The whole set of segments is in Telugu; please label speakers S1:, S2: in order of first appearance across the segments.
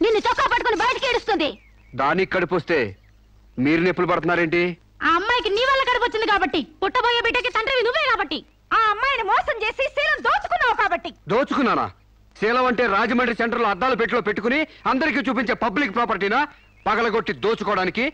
S1: నిన్ను చొక్కా పట్టుకుని బయటికి ఏడుస్తుంది.
S2: దానికి కడుపొస్తే మీరు నొప్పులు పడుతున్నారేంటి?
S1: ఆ అమ్మాయికి నీ వల్ల కడుపు వచ్చింది కాబట్టి, పుట్టబోయే బిడ్డకి తండ్రివి నువ్వే కాబట్టి, ఆ అమ్మాయిని మోసం చేసి శీలం దోచుకున్నావు కాబట్టి.
S2: దోచుకున్నానా? శీలం అంటే రాజమండ్రి సెంటర్ లో అద్దాల పెట్టిలో పెట్టుకుని అందరికీ చూపించే పబ్లిక్ ప్రాపర్టీనా పగలగొట్టి దోచుకోవడానికి?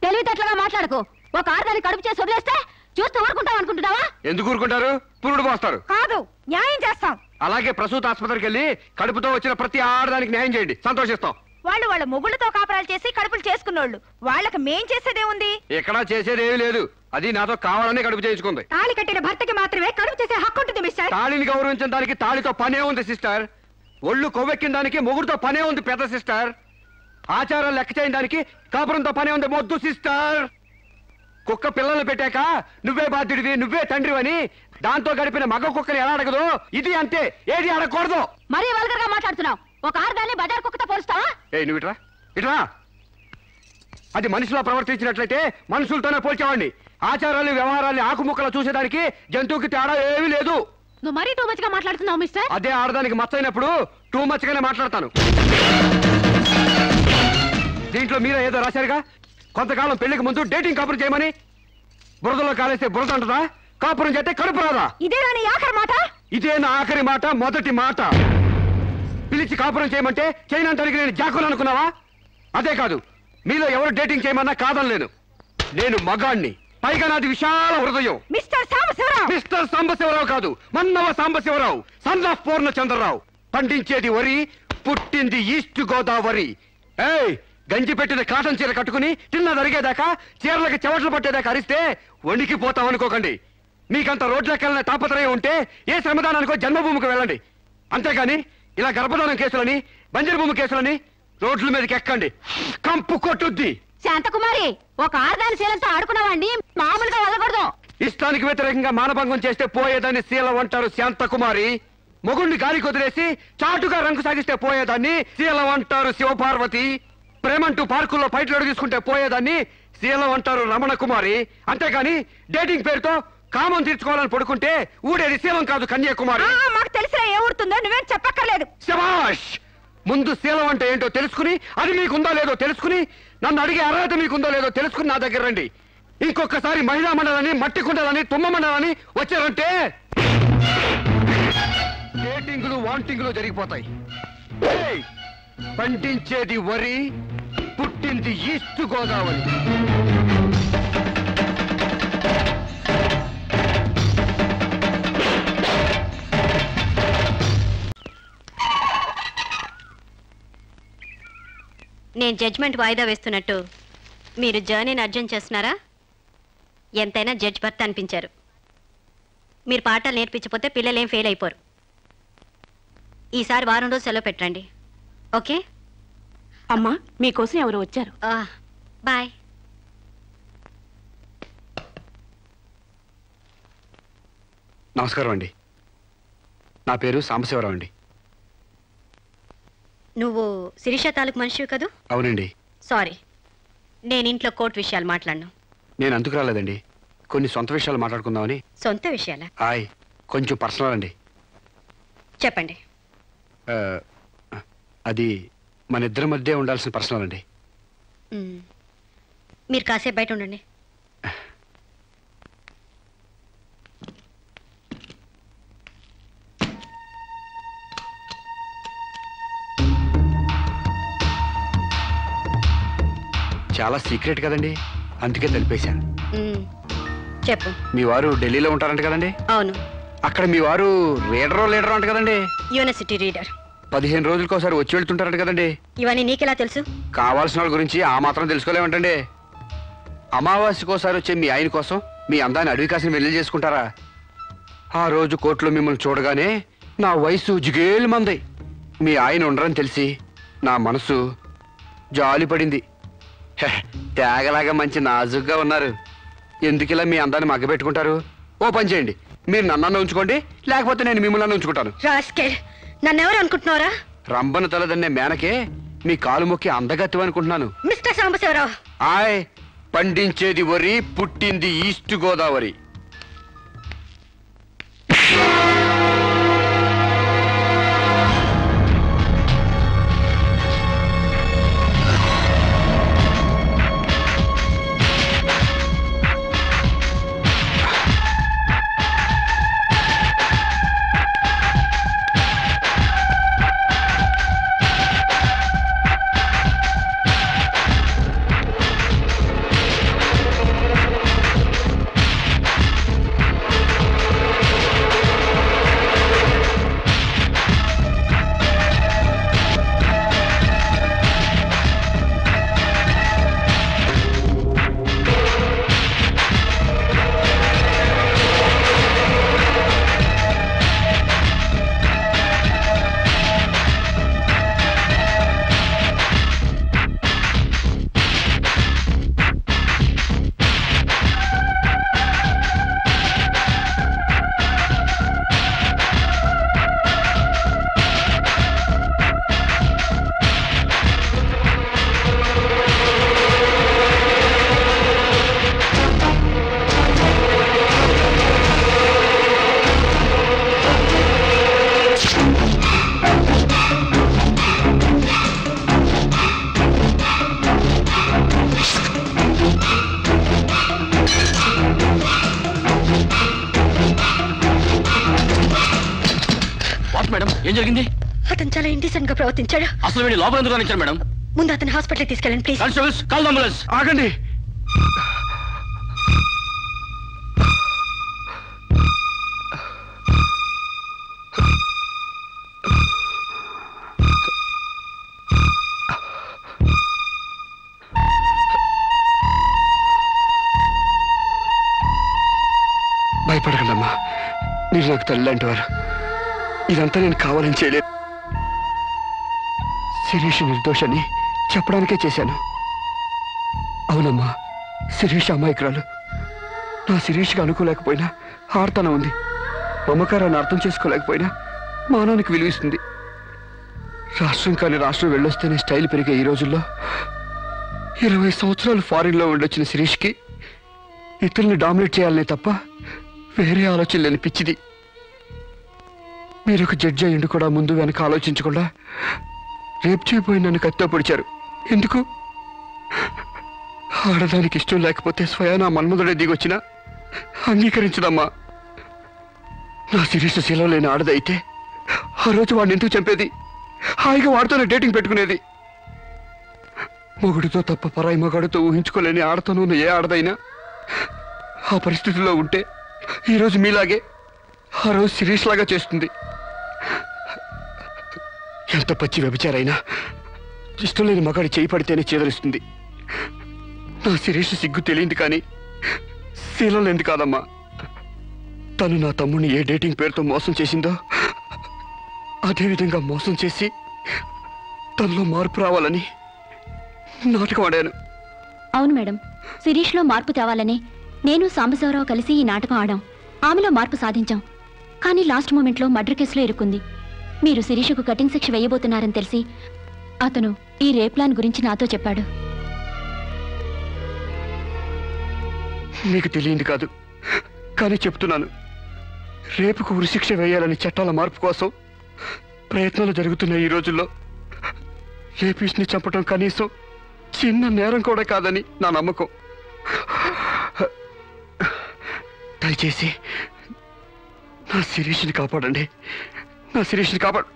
S1: తెలివితేటలుగా మాట్లాడుకో. ఒక ఆడదాన్ని కడుపు చేసి వదిలేస్తే చూస్తూ ఊరుకుంటావు అనుకుంటున్నావా?
S2: ఎందుకు ఊరుకుంటారు? పురుడు పోస్తారు.
S1: కాదు, న్యాయం చేస్తాం.
S2: అలాగే ప్రసూత ఆసుపత్రికి వెళ్ళి కడుపుతో వచ్చిన ప్రతి ఆడదానికి న్యాయం చేయండి, సంతోషిస్తాం.
S1: వాళ్ళు వాళ్ళ మొగుళ్ళతో కాపరాలు చేసి కడుపులు చేసుకున్నోళ్ళు, వాళ్ళకి మేం చేసేదే ఉంది?
S2: ఎక్కడా చేసేదేమీ లేదు. అది నాతో కావాలని కడుపు చేయించుకుంది.
S1: తాళి కట్టిన భర్తకి మాత్రమే కడుపు చేసే హక్కు ఉంటుంది మిస్టర్.
S2: తాళిని గౌరవించిన దానికి తాళితో పనే ఉంది సిస్టర్. ఒళ్ళు కొవ్వెక్కిన దానికి మొగుడుతో పనే ఉంది పెద్ద సిస్టర్. ఆచారాలు లెక్క చేయని దానికి కాపురంతో పనే ఉంది మొద్దు సిస్టర్. కుక్క పిల్లలు పెట్టాక నువ్వే బాధ్యుడివి, నువ్వే తండ్రివని దాంతో గడిపిన మగ కుక్కని ఎలా అడగదు, ఇది అంతే, ఏది అడగకూడదు.
S1: మరీ వల్గర్ గా మాట్లాడుతున్నావు. ఒక ఆడదాన్ని బజార్ కుక్కతో పోలుస్తావా?
S2: నువ్వు ఇట్రా ఇట్రా. అది మనిషిలో ప్రవర్తించినట్లయితే మనుషులతోనే పోల్చేవాడిని. ఆచారాలు వ్యవహారాన్ని ఆకుముక్కలు చూసేదానికి జంతువుకి తేడా ఏమీ లేదు.
S1: నువ్వు మరీ టూ మచ్ గా మాట్లాడుతున్నావు మిస్టర్.
S2: అదే ఆడదానికి మచ్చైనప్పుడు టూ మచ్ గానే మాట్లాడతాను. దీంట్లో మీరే ఏదో రాశారుగా, కొంతకాలం పెళ్లికి ముందు డేటింగ్ కాపురం చేయమని. బురదలో కాలేస్తే బురద అంటదా? కాపురం చేస్తే కడుపు రాదా?
S1: ఇదే నా ఆఖరి మాట.
S2: ఇదే నా ఆఖరి మాట, మొదటి మాట. పిలిచి కాపురం చేయమంటే చేయనంటానికి నేను జాకులు అనుకున్నావా? అదే కాదు, మీలో ఎవరు డేటింగ్ చేయమన్నా కాదనలేను. నేను మగాణ్ణి, పైగా నాది విశాల హృదయం.
S1: మిస్టర్ సాంబశివరావు.
S2: మిస్టర్ సాంబశివరావు కాదు, మన్నవ సాంబశివరావు, సన్ ఆఫ్ పూర్ణచంద్రరావు. పండించేది వరి, పుట్టింది ఈస్ట్ గోదావరి. గంజి పెట్టిన కాటన్ చీర కట్టుకుని తిన్నది అరిగేదాకా, చీరలకు చెవట్లు పట్టేదాకా అరిస్తే వణికిపోతాం అనుకోకండి. మీకంత రోడ్లకెళ్ళిన తాపత్రయం ఉంటే ఏ శ్రమదానానికో జన్మభూమికి వెళ్ళండి. అంతేగాని ఇలా గర్భధానం కేసులని, బంజరు భూమి కేసులని రోడ్ల మీదకి ఎక్కండి, కంపు కొట్టుద్ది.
S1: శాంతకుమారి, ఒక ఆడదాని శీలంతో ఆడుకున్నావాడిని మామూలుగా వదలకూడదు.
S2: ఇష్టానికి వ్యతిరేకంగా మానభంగం చేస్తే పోయేదాన్ని శీలం అంటారు శాంతకుమారి. మొగుణ్ణి గాలికి వదిలేసి చాటుగా రంగు సాగిస్తే పోయేదాన్ని శీలం అంటారు శివపార్వతి. ప్రేమంటూ పార్కుల్లో ఫైట్లు తీసుకుంటే పోయేదాన్ని శీలం అంటారు రమణ కుమారి. అంతేగాని డేటింగ్ పేరుతో కామం తీర్చుకోవాలని పడుకుంటే ఊడేది శీలం కాదు కన్యాకుమారి.
S1: మాకు తెలిసినా ఏ ఊరుతుందో నువ్వేం చెప్పక్కర్లేదు.
S2: శభాష్! ముందు శీలం అంటే ఏంటో తెలుసుకుని, అది మీకుందో లేదో తెలుసుకుని, నన్ను అడిగే అర్హత మీకుందో లేదో తెలుసుకుని నా దగ్గర రండి. ఇంకొకసారి మహిళా మండలని, మట్టి కుండలని, తుమ్మ మండలని వచ్చారంటే డేటింగ్లు వాంటింగ్లు జరిగిపోతాయి. పండించేది వరి, పుట్టింది ఈస్ట్ గోదావరి.
S3: నేను జడ్జ్మెంట్ వాయిదా వేస్తున్నట్టు మీరు జర్నీని అర్జెంట్ చేస్తున్నారా? ఎంతైనా జడ్జ్ భర్త అనిపించారు. మీరు పాఠాలు నేర్పించకపోతే పిల్లలేం ఫెయిల్ అయిపోరు. ఈసారి వారం రోజు సెలవు పెట్టండి, ఓకే?
S1: అమ్మా, మీకోసం ఎవరు వచ్చారు.
S3: బాయ్.
S2: నమస్కారం అండి, నా పేరు సాంబశివరావు అండి.
S3: నువ్వు శిరీష తాలూకు మనిషివి కదూ?
S2: అవునండి.
S3: సారీ, నేను ఇంట్లో కోర్టు విషయాలు మాట్లాడను.
S2: నేను అందుకు రాలేదండి, కొన్ని సొంత విషయాలు మాట్లాడుకుందామని.
S3: సొంత విషయాలా?
S2: కొంచెం పర్సనల్ అండి.
S3: చెప్పండి.
S2: అది మన ఇద్దరి మధ్య ఉండాల్సిన పర్సనల్ అండి.
S3: మీరు కాసేపు బయట ఉండండి.
S2: చాలా సీక్రెట్ కదండి, అందుకే తెలిపేశాను.
S3: చెప్పు.
S2: మీ వారు ఢిల్లీలో ఉంటారంట కదండి?
S3: అవును.
S2: అక్కడ మీ వారు లీడరో అంట కదండి?
S3: University reader.
S2: 15 రోజులకోసారి వచ్చి వెళ్తుంటారంట కదండి?
S3: ఇవన్నీ నీకెలా తెలుసు?
S2: కావాల్సిన వాళ్ళ గురించి ఆ మాత్రం తెలుసుకోలేమంటండి. అమావాస్యకోసారి వచ్చే మీ ఆయన కోసం మీ అందాన్ని అడవి కాసిన వెళ్ళి చేసుకుంటారా? ఆ రోజు కోర్టులో మిమ్మల్ని చూడగానే నా వయసు జిగేలు మంది. మీ ఆయన ఉండరని తెలిసి నా మనసు జాలి పడింది. తేగలాగా మంచి నాజుగ్గా ఉన్నారు. ఎందుకిలా మీ అందాన్ని మగ్గబెట్టుకుంటారు? ఓ పని చేయండి, మీరు నన్ను ఉంచుకోండి, లేకపోతే నేను మిమ్మల్ని ఉంచుకుంటాను.
S3: నన్నెవరు అనుకుంటున్నారా?
S2: రంబను తలదన్నే మేనకే మీ కాలు మొక్కి అందగత్తి అనుకుంటున్నాను.
S3: మిస్టర్ సాంబశివరావు,
S2: ఆయ్ పండించేది వరి, పుట్టింది ఈస్ట్ గోదావరి.
S4: ఏం జరిగింది?
S3: అతను చాలా ఇండిసెంట్ గా ప్రవర్తించాడు.
S4: అసలు వీడిని లోపల ఎందుకు రానిచ్చారు మేడం?
S3: ముందు అతను హాస్పిటల్ తీసుకెళ్ళండి ప్లీజ్.
S4: Constables, call ambulance.
S2: ఆగండి. భయపడకండమ్మా, మీరు నాకు తల్లి లాంటి వారు. ఇదంతా నేను కావాలని చేయలేదు. శిరీష్ నిర్దోషని చెప్పడానికే చేశాను. అవునమ్మా, శిరీష్ అమాయకురాలు. నా శిరీష్కి అనుకోలేకపోయినా ఆర్తనం ఉంది. మమకారాన్ని అర్థం చేసుకోలేకపోయినా మానవునికి విలువిస్తుంది. రాష్ట్రం కాని రాష్ట్రం వెళ్ళొస్తేనే స్టైల్ పెరిగే ఈ రోజుల్లో 20 సంవత్సరాలు ఫారిన్లో ఉండొచ్చిన శిరీష్కి ఇతరుల్ని డామినేట్ చేయాలనే తప్ప వేరే ఆలోచన లేని పిచ్చిది. మీరు ఒక జడ్జి అయ్యిండు కూడా ముందు వెనక ఆలోచించకుండా రేపు చేయబోయి నన్ను కత్తితో పొడిచారు. ఎందుకు? ఆడదానికి ఇష్టం లేకపోతే స్వయానా మన్మధుడే దిగొచ్చినా అంగీకరించదమ్మా. నా శిరీష్ శీలం లేని ఆడదైతే ఆ రోజు వాడిని ఎందుకు చంపేది? హాయిగా వాడితోనే డేటింగ్ పెట్టుకునేది. మొగుడితో తప్ప పరాయి మగాడితో ఊహించుకోలేని ఆడతోనూ ఉన్న ఏ ఆడదైనా ఆ పరిస్థితుల్లో ఉంటే ఈరోజు మీలాగే ఆ రోజు శిరీష్ లాగా చేస్తుంది. ఎంత పచ్చి వ్యభిచారైనా ఇష్టం లేని మగాడి చేయి పడితేనే చేదరిస్తుంది. నా శిరీష్ సిగ్గు తెలియంది కానీ శీలం లేనిది కాదమ్మా. తను నా తమ్ముడిని ఏ డేటింగ్ పేరుతో మోసం చేసిందో అదేవిధంగా మోసం చేసి తనలో మార్పు రావాలని నాటకం ఆడాను.
S1: అవును మేడం, శిరీష్లో మార్పు తేవాలని నేను సాంబశివరావు కలిసి ఈ నాటకం ఆడాం. ఆమెలో మార్పు సాధించాం. కానీ లాస్ట్ మూమెంట్లో మర్డర్ కేసులో ఇరుక్కుంది. మీరు శిరీషకు కటింగ్ శిక్ష వేయబోతున్నారని తెలిసి అతను ఈ రేప్ ప్లాన్ గురించి నాతో చెప్పాడు.
S2: మీకు తెలియంది కాదు, కానీ చెప్తున్నాను. రేపుకు ఉరిశిక్ష వేయాలని చట్టాల మార్పు కోసం ప్రయత్నాలు జరుగుతున్న ఈ రోజుల్లో రేపిస్ని చంపటం కనీసం చిన్న నేరం కూడా కాదని నా నమ్మకం. దయచేసి నా శిరీష్ని కాపాడండి. నా శిరీష్ని కాపాడు.